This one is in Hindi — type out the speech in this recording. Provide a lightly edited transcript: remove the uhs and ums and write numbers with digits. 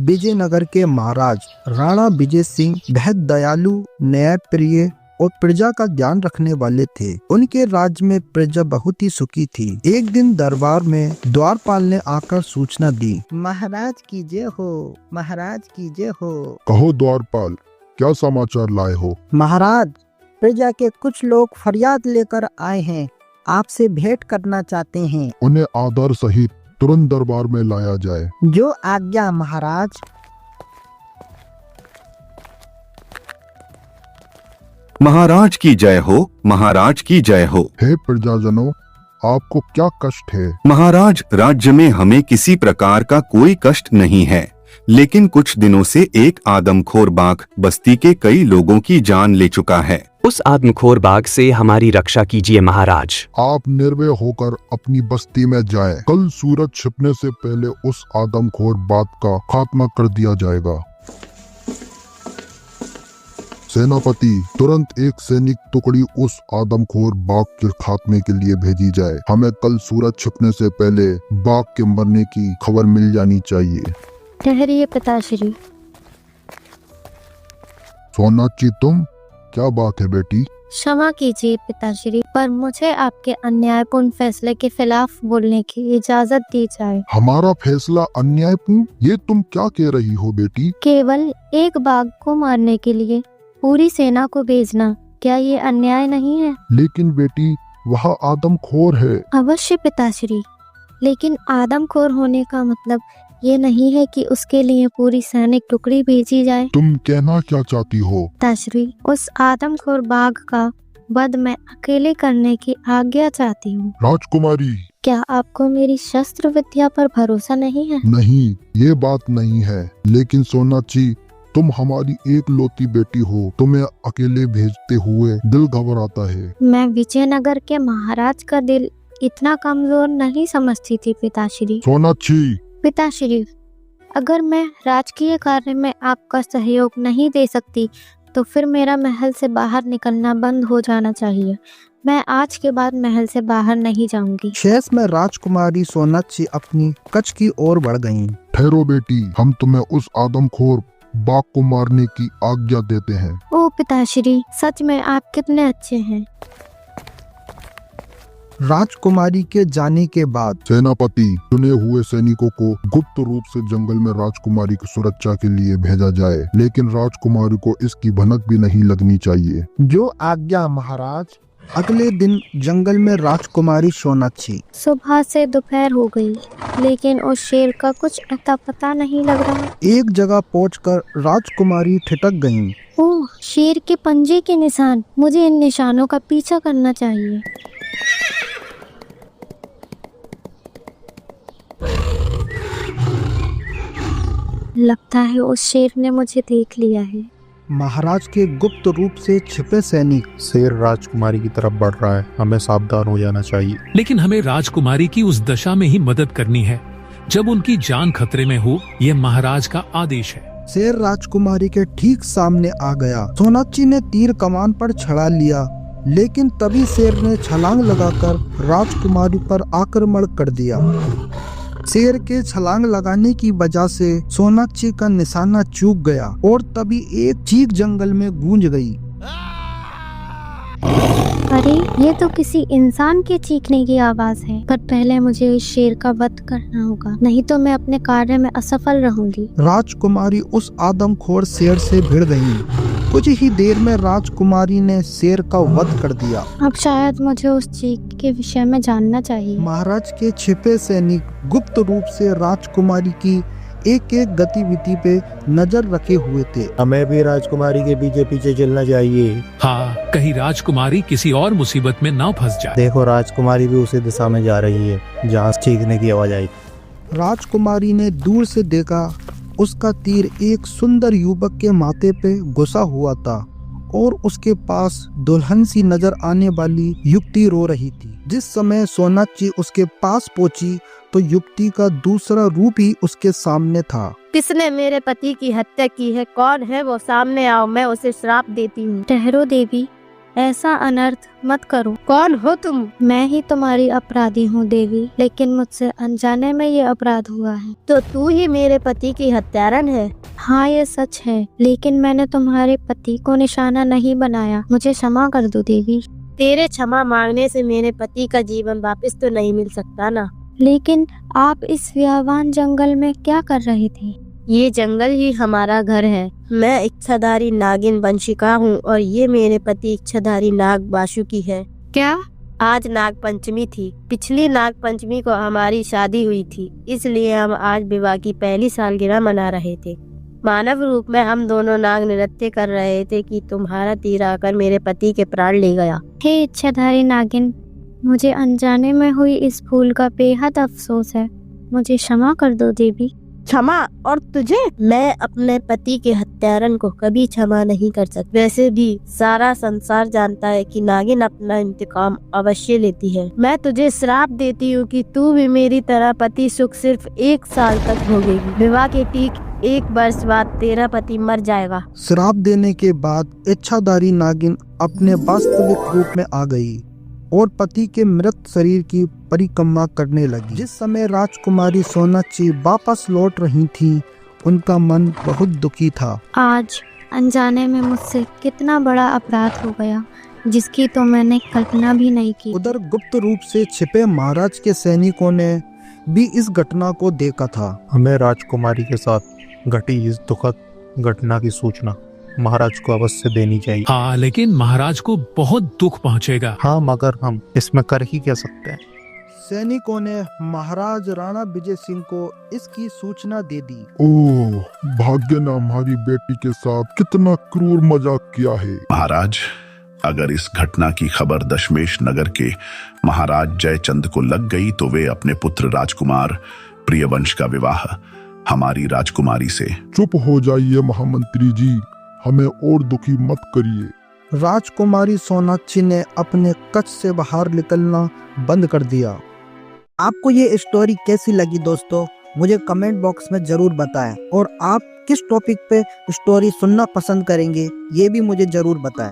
विजयनगर के महाराज राणा विजय सिंह बेहद दयालु, न्यायप्रिय और प्रजा का ध्यान रखने वाले थे। उनके राज्य में प्रजा बहुत ही सुखी थी। एक दिन दरबार में द्वारपाल ने आकर सूचना दी, महाराज की जय हो, महाराज की जय हो। कहो द्वारपाल, क्या समाचार लाए हो? महाराज, प्रजा के कुछ लोग फरियाद लेकर आए हैं, आपसे भेंट करना चाहते हैं। उन्हें आदर सहित तुरंत दरबार में लाया जाए। जो आज्ञा महाराज। महाराज की जय हो, महाराज की जय हो। हे प्रजाजनों, आपको क्या कष्ट है? महाराज, राज्य में हमें किसी प्रकार का कोई कष्ट नहीं है, लेकिन कुछ दिनों से एक आदमखोर बाघ बस्ती के कई लोगों की जान ले चुका है। उस आदमखोर बाघ से हमारी रक्षा कीजिए महाराज। आप निर्भय होकर अपनी बस्ती में जाएं। कल सूरज छिपने से पहले उस आदमखोर बाघ का खात्मा कर दिया जाएगा। सेनापति, तुरंत एक सैनिक टुकड़ी उस आदमखोर बाघ के खात्मे के लिए भेजी जाए। हमें कल सूरज छिपने से पहले बाघ के मरने की खबर मिल जानी चाहिए। ठहरिए पिताश्री। सोनाक्षी, तुम, क्या बात है बेटी? क्षमा कीजिए पिताश्री, पर मुझे आपके अन्यायपूर्ण फैसले के खिलाफ बोलने की इजाजत दी जाए। हमारा फैसला अन्यायपूर्ण? ये तुम क्या कह रही हो बेटी? केवल एक बाघ को मारने के लिए पूरी सेना को भेजना, क्या ये अन्याय नहीं है? लेकिन बेटी, वह आदमखोर है। अवश्य पिताश्री, लेकिन आदमखोर होने का मतलब ये नहीं है कि उसके लिए पूरी सैनिक टुकड़ी भेजी जाए। तुम कहना क्या चाहती हो? पिताश्री, उस आदमखोर बाघ का वध मैं अकेले करने की आज्ञा चाहती हूँ। राजकुमारी, क्या आपको मेरी शस्त्र विद्या पर भरोसा नहीं है? नहीं, ये बात नहीं है। लेकिन सोनाक्षी, तुम हमारी एक लौती बेटी हो, तुम्हें अकेले भेजते हुए दिल घबराता है। मैं विजयनगर के महाराज का दिल इतना कमजोर नहीं समझती थी पिताश्री। सोनाक्षी, पिताश्री, अगर मैं राजकीय कार्य में आपका सहयोग नहीं दे सकती तो फिर मेरा महल से बाहर निकलना बंद हो जाना चाहिए। मैं आज के बाद महल से बाहर नहीं जाऊंगी। शेष में राजकुमारी सोनाक्षी अपनी कक्ष की ओर बढ़ गईं। ठहरो बेटी, हम तुम्हें उस आदमखोर बाघ को मारने की आज्ञा देते हैं। ओ पिताश्री, सच में आप कितने अच्छे हैं। राजकुमारी के जाने के बाद सेनापति, चुने हुए सैनिकों को गुप्त रूप से जंगल में राजकुमारी की सुरक्षा के लिए भेजा जाए, लेकिन राजकुमारी को इसकी भनक भी नहीं लगनी चाहिए। जो आज्ञा महाराज। अगले दिन जंगल में राजकुमारी सोनाक्षी। सुबह से दोपहर हो गई, लेकिन उस शेर का कुछ अता पता नहीं लग रहा। एक जगह पहुंचकर राजकुमारी ठिठक गईं। ओह, शेर के पंजे के निशान, मुझे इन निशानों का पीछा करना चाहिए। लगता है उस शेर ने मुझे देख लिया है। महाराज के गुप्त रूप से छिपे सैनिक। शेर राजकुमारी की तरफ बढ़ रहा है, हमें सावधान हो जाना चाहिए। लेकिन हमें राजकुमारी की उस दशा में ही मदद करनी है जब उनकी जान खतरे में हो। यह महाराज का आदेश है। शेर राजकुमारी के ठीक सामने आ गया। सोनाक्षी ने तीर कमान पर चढ़ा लिया, लेकिन तभी शेर ने छलांग लगाकर राजकुमारी पर आक्रमण कर दिया। शेर के छलांग लगाने की वजह से सोनाक्षी का निशाना चूक गया और तभी एक चीख जंगल में गूंज गई। अरे, ये तो किसी इंसान के चीखने की आवाज है। पर पहले मुझे इस शेर का वध करना होगा, नहीं तो मैं अपने कार्य में असफल रहूंगी। राजकुमारी उस आदमखोर शेर से भिड़ गई। कुछ ही देर में राजकुमारी ने शेर का वध कर दिया। अब शायद मुझे उस चीख के विषय में जानना चाहिए। महाराज के छिपे सैनिक गुप्त रूप से राजकुमारी की एक एक गतिविधि पे नजर रखे हुए थे। हमें भी राजकुमारी के पीछे पीछे चलना चाहिए। हाँ, कहीं राजकुमारी किसी और मुसीबत में ना फंस जाए। देखो, राजकुमारी भी उसी दिशा में जा रही है जहाँ चीखने की आवाज आई। राजकुमारी ने दूर से देखा, उसका तीर एक सुंदर युवक के माथे पे घुसा हुआ था और उसके पास दुल्हन सी नजर आने वाली युवती रो रही थी। जिस समय सोनाक्षी उसके पास पहुंची तो युवती का दूसरा रूप ही उसके सामने था। किसने मेरे पति की हत्या की है? कौन है वो? सामने आओ, मैं उसे श्राप देती हूँ। ठहरो देवी, ऐसा अनर्थ मत करो। कौन हो तुम? मैं ही तुम्हारी अपराधी हूँ देवी, लेकिन मुझसे अनजाने में ये अपराध हुआ है। तो तू ही मेरे पति की हत्यारन है। हाँ ये सच है, लेकिन मैंने तुम्हारे पति को निशाना नहीं बनाया। मुझे क्षमा कर दो देवी। तेरे क्षमा मांगने से मेरे पति का जीवन वापस तो नहीं मिल सकता ना। लेकिन आप इस व्यावान जंगल में क्या कर रहे थे? ये जंगल ही हमारा घर है। मैं इच्छाधारी नागिन वंशिका हूँ और ये मेरे पति इच्छाधारी नाग वासुकी है। क्या? आज नाग पंचमी थी। पिछली नाग पंचमी को हमारी शादी हुई थी, इसलिए हम आज विवाह की पहली सालगिरह मना रहे थे। मानव रूप में हम दोनों नाग नृत्य कर रहे थे कि तुम्हारा तीर आकर मेरे पति के प्राण ले गया। हे इच्छाधारी नागिन, मुझे अनजाने में हुई इस भूल का बेहद अफसोस है। मुझे क्षमा कर दो देवी। क्षमा? और तुझे? मैं अपने पति के हत्यारन को कभी क्षमा नहीं कर सकती। वैसे भी सारा संसार जानता है कि नागिन अपना इंतकाम अवश्य लेती है। मैं तुझे श्राप देती हूँ कि तू भी मेरी तरह पति सुख सिर्फ 1 साल तक भोगेगी। विवाह के ठीक 1 वर्ष बाद तेरा पति मर जाएगा। श्राप देने के बाद इच्छाधारी नागिन अपने वास्तविक रूप में आ गई और पति के मृत शरीर की परिक्रमा करने लगी। जिस समय राजकुमारी सोनाक्षी वापस लौट रही थी, उनका मन बहुत दुखी था। आज अनजाने में मुझसे कितना बड़ा अपराध हो गया, जिसकी तो मैंने कल्पना भी नहीं की। उधर गुप्त रूप से छिपे महाराज के सैनिकों ने भी इस घटना को देखा था। हमें राजकुमारी के साथ घटी इस दुखद घटना की सूचना महाराज को अवश्य देनी चाहिए। हाँ, लेकिन महाराज को बहुत दुख पहुंचेगा। हाँ, मगर हम इसमें कर ही क्या सकते हैं। सैनिकों ने महाराज राणा विजय सिंह को इसकी सूचना दे दी। ओह, भाग्य ने हमारी बेटी के साथ कितना क्रूर मजाक किया है। महाराज, अगर इस घटना की खबर दशमेश नगर के महाराज जयचंद को लग गई तो वे अपने पुत्र राजकुमार प्रियवंश का विवाह हमारी राजकुमारी से। चुप हो जाइए महामंत्री जी, हमें और दुखी मत करिए। राजकुमारी सोनाक्षी ने अपने कक्ष से बाहर निकलना बंद कर दिया। आपको ये स्टोरी कैसी लगी दोस्तों, मुझे कमेंट बॉक्स में जरूर बताएं और आप किस टॉपिक पे स्टोरी सुनना पसंद करेंगे ये भी मुझे जरूर बताएं।